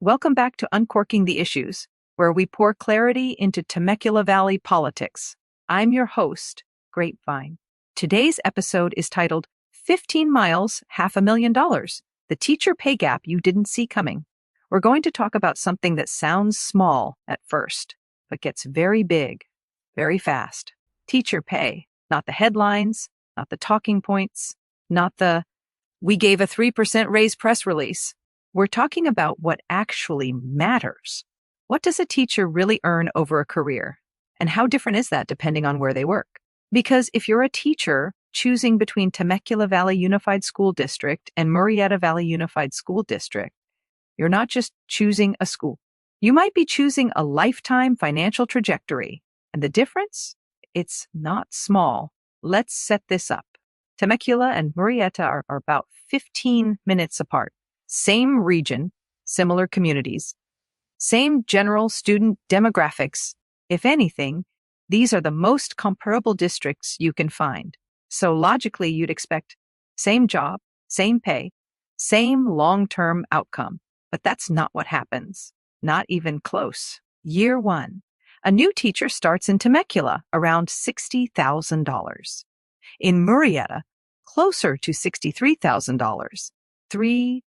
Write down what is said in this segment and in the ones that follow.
Welcome back to Uncorking the Issues, where we pour clarity into Temecula Valley politics. I'm your host, Grapevine. Today's episode is titled 15 Miles, $500,000, the teacher pay gap you didn't see coming. We're going to talk about something that sounds small at first, but gets very big, very fast. Teacher pay, not the headlines, not the talking points, not the "we gave a 3% raise" press release. We're talking about what actually matters. What does a teacher really earn over a career? And how different is that depending on where they work? Because if you're a teacher choosing between Temecula Valley Unified School District and Murrieta Valley Unified School District, you're not just choosing a school. You might be choosing a lifetime financial trajectory. And the difference? It's not small. Let's set this up. Temecula and Murrieta are about 15 minutes apart. Same region, similar communities, same general student demographics. If anything, these are the most comparable districts you can find. So logically, you'd expect same job, same pay, same long-term outcome. But that's not what happens. Not even close. Year one, a new teacher starts in Temecula around $60,000. In Murrieta, closer to $63,000. $3,000.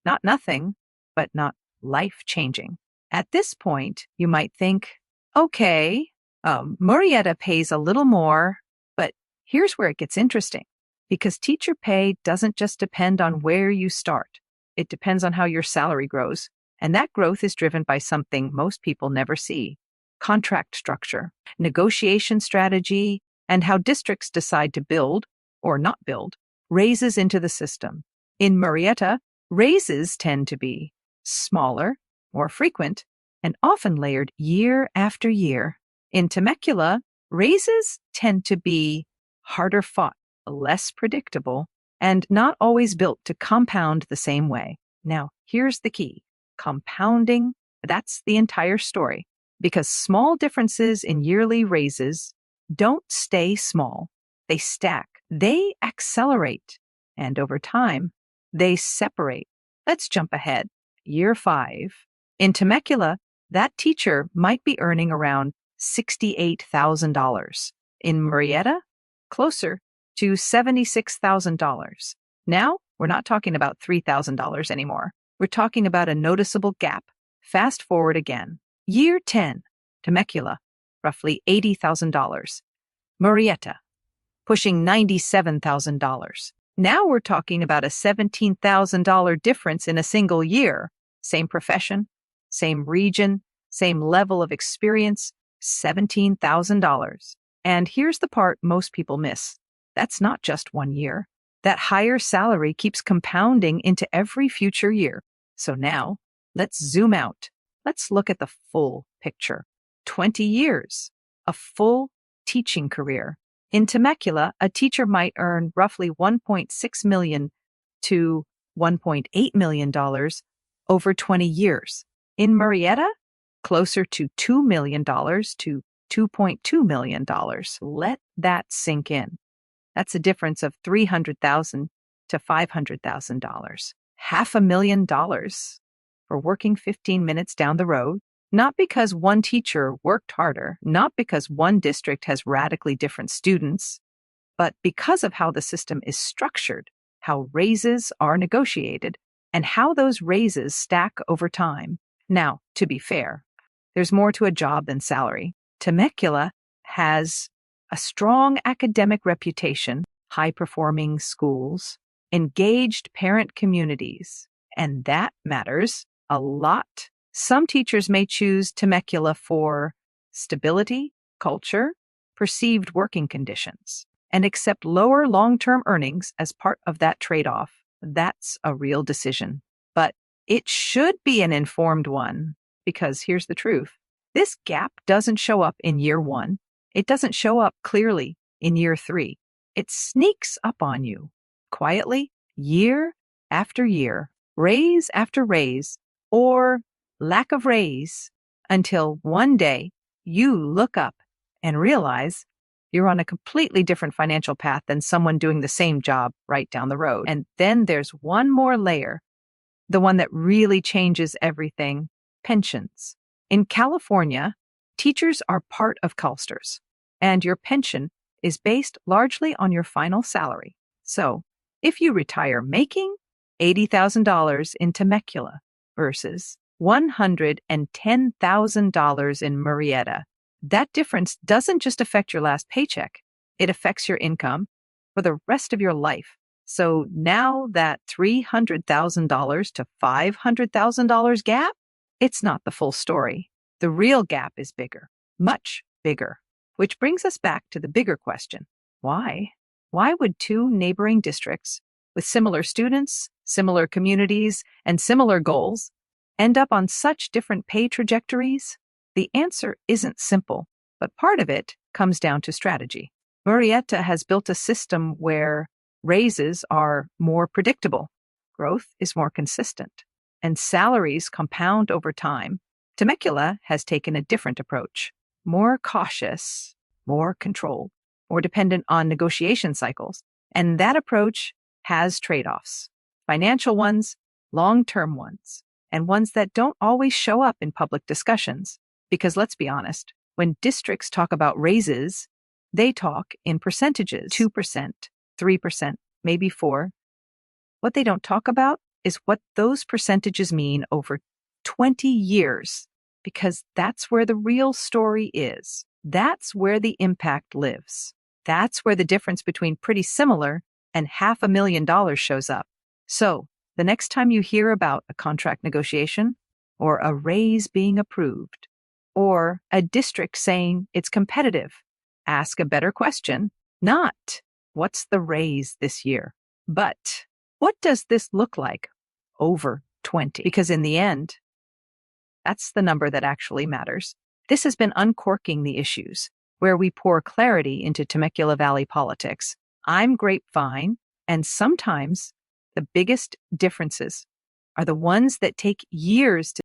Not nothing, but not life-changing. At this point, you might think, okay, Murrieta pays a little more, but here's where it gets interesting. Because teacher pay doesn't just depend on where you start. It depends on how your salary grows. And that growth is driven by something most people never see: contract structure, negotiation strategy, and how districts decide to build or not build raises into the system. In Murrieta, raises tend to be smaller, more frequent, and often layered year after year. In Temecula, raises tend to be harder fought, less predictable, and not always built to compound the same way. Now, here's the key. Compounding, that's the entire story. Because small differences in yearly raises don't stay small. They stack. They accelerate. And over time, they separate. Let's jump ahead. Year 5. In Temecula, that teacher might be earning around $68,000. In Murrieta, closer to $76,000. Now, we're not talking about $3,000 anymore. We're talking about a noticeable gap. Fast forward again. Year 10, Temecula, roughly $80,000. Murrieta, pushing $97,000. Now we're talking about a $17,000 difference in a single year. Same profession, same region, same level of experience, $17,000. And here's the part most people miss. That's not just 1 year. That higher salary keeps compounding into every future year. So now, let's zoom out. Let's look at the full picture. 20 years, a full teaching career. In Temecula, a teacher might earn roughly $1.6 million to $1.8 million over 20 years. In Murrieta, closer to $2 million to $2.2 million. Let that sink in. That's a difference of $300,000 to $500,000. $500,000 for working 15 minutes down the road. Not because one teacher worked harder, not because one district has radically different students, but because of how the system is structured, how raises are negotiated, and how those raises stack over time. Now, to be fair, there's more to a job than salary. Temecula has a strong academic reputation, high-performing schools, engaged parent communities, and that matters a lot. Some teachers may choose Temecula for stability, culture, perceived working conditions, and accept lower long-term earnings as part of that trade-off. That's a real decision. But it should be an informed one, because here's the truth. This gap doesn't show up in year 1. It doesn't show up clearly in year 3. It sneaks up on you, quietly, year after year, raise after raise, or lack of raise, until one day you look up and realize you're on a completely different financial path than someone doing the same job right down the road. And then there's one more layer. the one that really changes everything: pensions. In California, teachers are part of CalSTRS, and your pension is based largely on your final salary. So, if you retire making $80,000 in Temecula versus $110,000 in Murrieta, that difference doesn't just affect your last paycheck, it affects your income for the rest of your life. So now that $300,000 to $500,000 gap, it's not the full story. The real gap is bigger, much bigger, which brings us back to the bigger question. Why? Why would two neighboring districts with similar students, similar communities, and similar goals end up on such different pay trajectories? The answer isn't simple, but part of it comes down to strategy. Murrieta has built a system where raises are more predictable, growth is more consistent, and salaries compound over time. Temecula has taken a different approach, more cautious, more controlled, more dependent on negotiation cycles, and that approach has trade-offs: financial ones, long-term ones, and ones that don't always show up in public discussions. Because let's be honest, when districts talk about raises, they talk in percentages: 2%, 3%, maybe 4%. What they don't talk about is what those percentages mean over 20 years, because that's where the real story is. That's where the impact lives. That's where the difference between pretty similar and $500,000 shows up. So, the next time you hear about a contract negotiation, or a raise being approved, or a district saying it's competitive, ask a better question. Not, what's the raise this year? But, what does this look like over 20? Because in the end, that's the number that actually matters. This has been Uncorking the Issues, where we pour clarity into Temecula Valley politics. I'm Grapevine, and sometimes the biggest differences are the ones that take years to